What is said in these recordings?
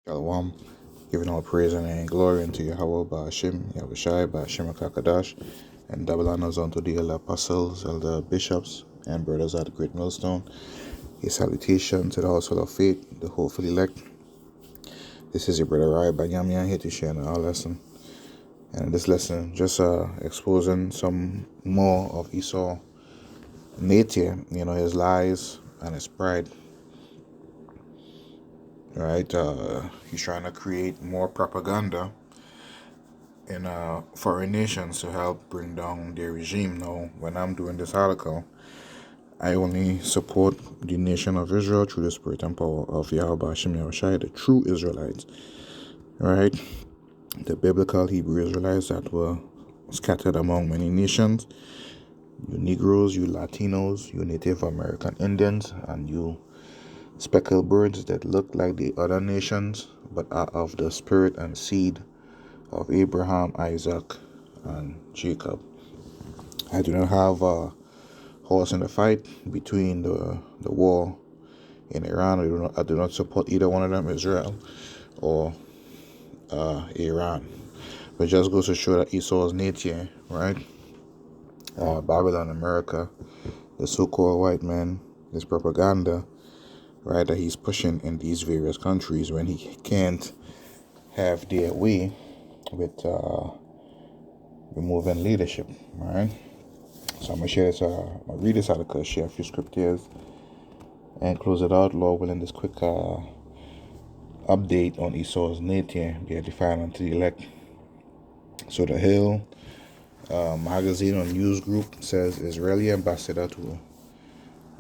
Shalom, giving all praise and glory unto Yahweh Ba'ashim, Yahushai Ba'ashim HaKadosh, and double honors unto the elder apostles, elder bishops, and brothers at the Great Millstone. A salutation to the household of faith, the hopeful elect. This is your brother Rai Banyamian here to share our lesson. And in this lesson, just exposing some more of Esau nature, his lies and his pride. Right? He's trying to create more propaganda in foreign nations to help bring down their regime. Now, when I'm doing this article, I only support the nation of Israel through the spirit and power of Yahweh Hashem Yahushai, the true Israelites, right? The biblical Hebrew Israelites that were scattered among many nations. You Negroes, you Latinos, you Native American Indians, and you speckled birds that look like the other nations, but are of the spirit and seed of Abraham, Isaac, and Jacob. I do not have a horse in the fight between the war in Iran. I do not support either one of them, Israel or Iran. But it just goes to show that Esau's nature, right? Babylon, America, the so-called white man, this propaganda, right, that he's pushing in these various countries when he can't have their way with removing leadership, right? So I'm going to share this, I'm going to read this article, share a few scriptures, and close it out. Lord willing, this quick update on Esau's nature be edified unto the elect. So the Hill magazine or news group says Israeli ambassador to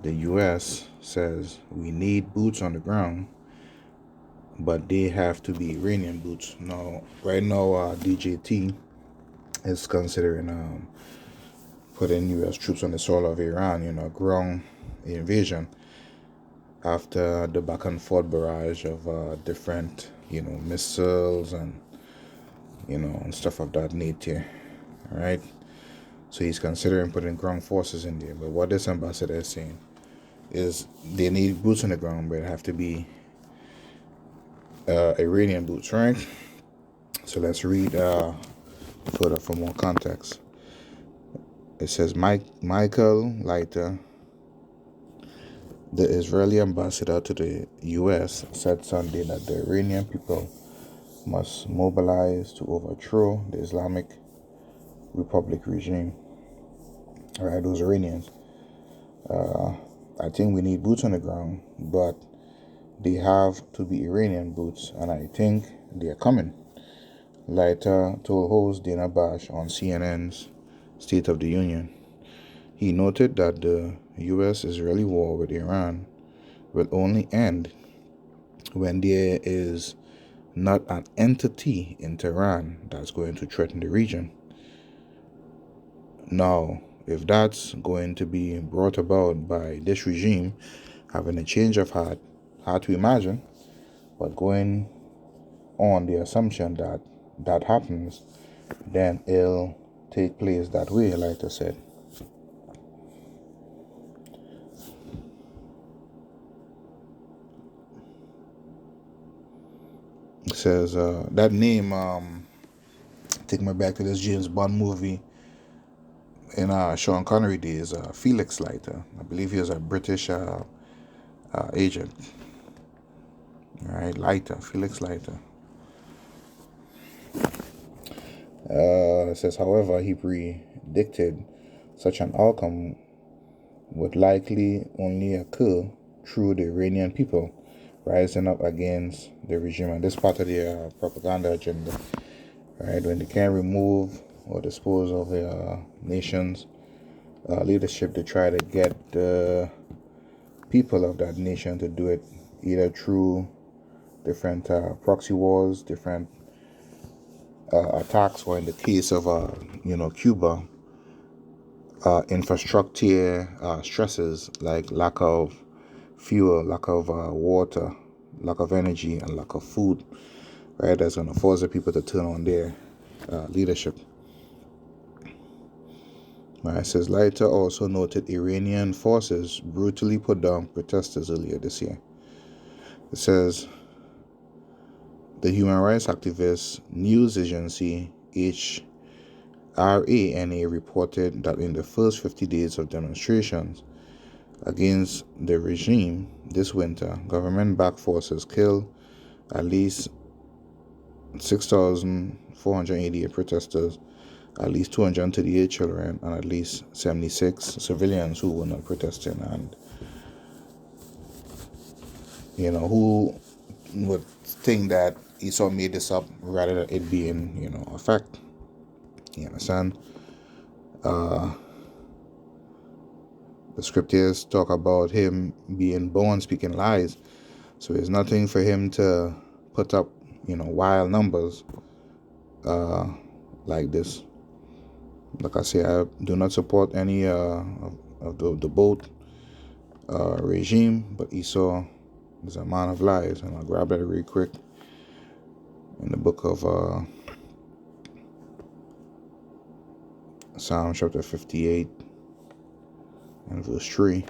the U.S. says we need boots on the ground, but they have to be Iranian boots. Now, right now, DJT is considering putting U.S. troops on the soil of Iran, ground invasion after the back and forth barrage of different, missiles and, and stuff of that nature, right? So he's considering putting ground forces in there. But what this ambassador is saying is they need boots on the ground, but it have to be Iranian boots, right? So let's read further for more context. It says Michael Leiter, the Israeli ambassador to the U.S., said Sunday that the Iranian people must mobilize to overthrow the Islamic Republic regime. All right, those Iranians. I think we need boots on the ground, but they have to be Iranian boots, and I think they're coming. Leiter told host Dana Bash on CNN's State of the Union. He noted that the U.S.-Israeli war with Iran will only end when there is not an entity in Tehran that's going to threaten the region. Now, if that's going to be brought about by this regime having a change of heart, hard to imagine, but going on the assumption that that happens, then it'll take place that way, like I said. It says that name take me back to this James Bond movie in Sean Connery days, Felix Leiter. I believe he was a British agent. Right, Leiter, Felix Leiter. It says, however, he predicted such an outcome would likely only occur through the Iranian people rising up against the regime. And this part of their propaganda agenda, right? When they can't remove or dispose of their nation's leadership, they try to get the people of that nation to do it either through different proxy wars, different attacks, or in the case of Cuba, infrastructure stresses like lack of fuel, lack of water, lack of energy, and lack of food, right? That's going to force the people to turn on their leadership. Right, it says Leiter also noted Iranian forces brutally put down protesters earlier this year. It says The human rights activist news agency HRANA reported that in the first 50 days of demonstrations against the regime this winter, government-backed forces killed at least 6,488 protesters, at least 238 children, and at least 76 civilians who were not protesting. And who would think that Esau made this up rather than it being a fact? You understand? The scriptures talk about him being born speaking lies, so there's nothing for him to put up wild numbers like this. Like I say, I do not support any of the both regime, but Esau is a man of lies. And I'll grab that real quick in the book of Psalm chapter 58 and verse 3.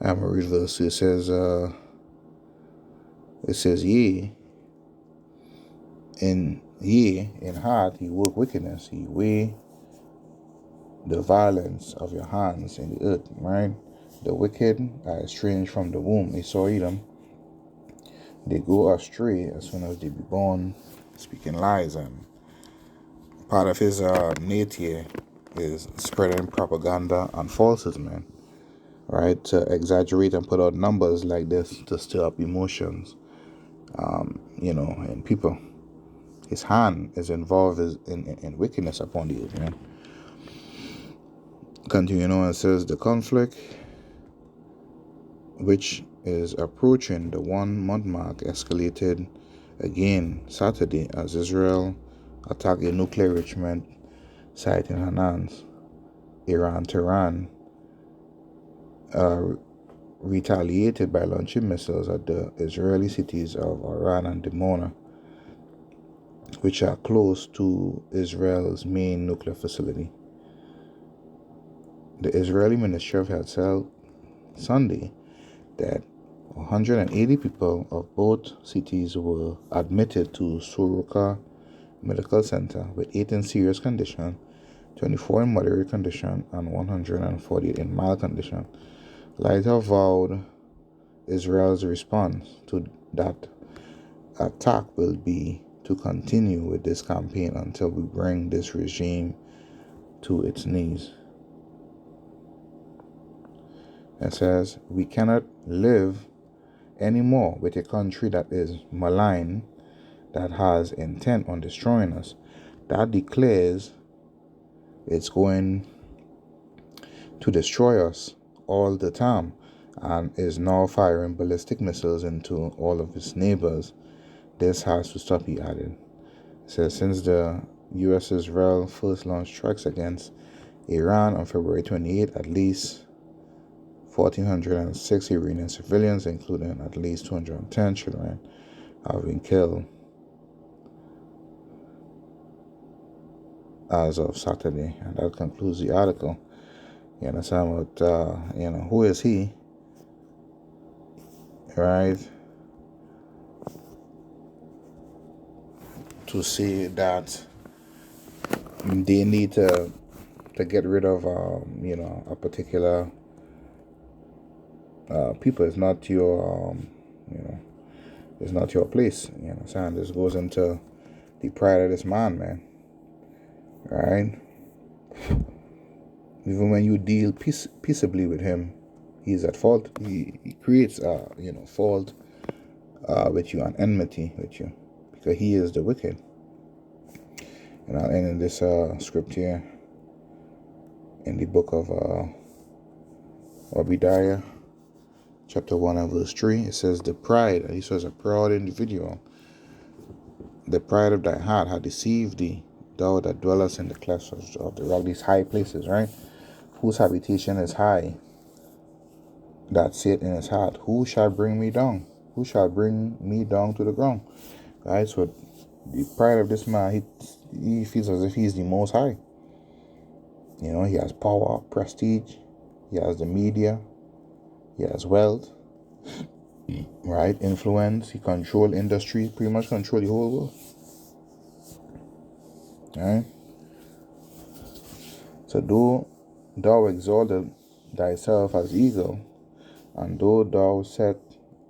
I'm going to read verse 2. It says, Ye in heart he work wickedness, he weigh the violence of your hands in the earth, right? The wicked are estranged from the womb. Esau Edom, they go astray as soon as they be born, speaking lies. And part of his nature is spreading propaganda and falsehoods, man. Right? To exaggerate and put out numbers like this to stir up emotions, in people. His hand is involved in wickedness upon the earth, man. Continuing on, it says, the conflict, which is approaching the 1 month mark, escalated again Saturday as Israel attacked a nuclear enrichment site in Hanans, Iran. Tehran retaliated by launching missiles at the Israeli cities of Aran and Dimona, which are close to Israel's main nuclear facility. The Israeli Ministry of Health said Sunday that 180 people of both cities were admitted to Soroka Medical Center, with 8 in serious condition, 24 in moderate condition, and 148 in mild condition. Later vowed Israel's response to that attack will be to continue with this campaign until we bring this regime to its knees. It says, we cannot live anymore with a country that is malign, that has intent on destroying us, that declares it's going to destroy us all the time, and is now firing ballistic missiles into all of its neighbors. This has to stop, he added. It says, since the U.S.-Israel first launched strikes against Iran on February 28, at least 1,406 Iranian civilians, including at least 210 children, have been killed as of Saturday. And that concludes the article. You understand what, who is he? Right? To say that they need to get rid of, a particular people. It's not your, it's not your place. You understand? This goes into the pride of this man. Right? Even when you deal peaceably with him, he's at fault. He creates, fault with you and enmity with you, because he is the wicked. And I'll end in this script here in the book of Obadiah, chapter 1 and verse 3. It says, the pride, he says, a proud individual, the pride of thy heart hath deceived thee, thou that dwellest in the clefts of the rock, these high places, right? Whose habitation is high, that saith in his heart, who shall bring me down? Who shall bring me down to the ground? Right? So the pride of this man, he feels as if he's the most high. You know, he has power, prestige, he has the media, he has wealth, right? Influence, he control industry, pretty much control the whole world. Right? So though thou exalted thyself as eagle, and though thou set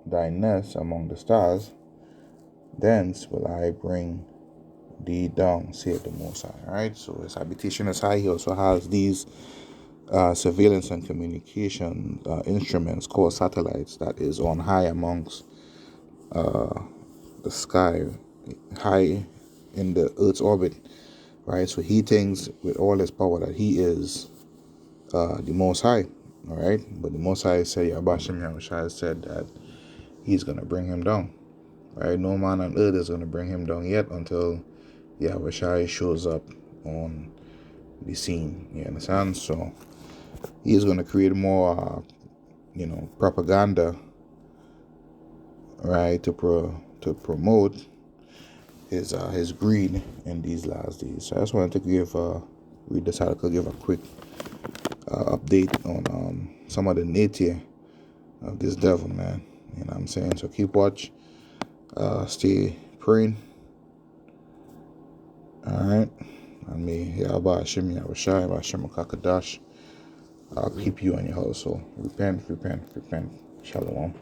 thy nest among the stars, thence will I bring thee down, saith the Most High. Right? So his habitation is high. He also has these surveillance and communication instruments called satellites that is on high amongst the sky, high in the Earth's orbit. Right? So he thinks with all his power that he is the Most High. All right? But the Most High said, Yabashim Yahushua said that he's going to bring him down. Right? No man on earth is going to bring him down yet until Yahushua shows up on the scene. You understand? So he's going to create more, propaganda, right, to promote his greed in these last days. So I just wanted to read this article, give a quick update on some of the nature of this devil, man. You know what I'm saying? So keep watch, stay praying. All right. I mean, Yahweh Hashem Yahushua, Hashem Kakadash. I'll keep you and your household. Repent. Shalom.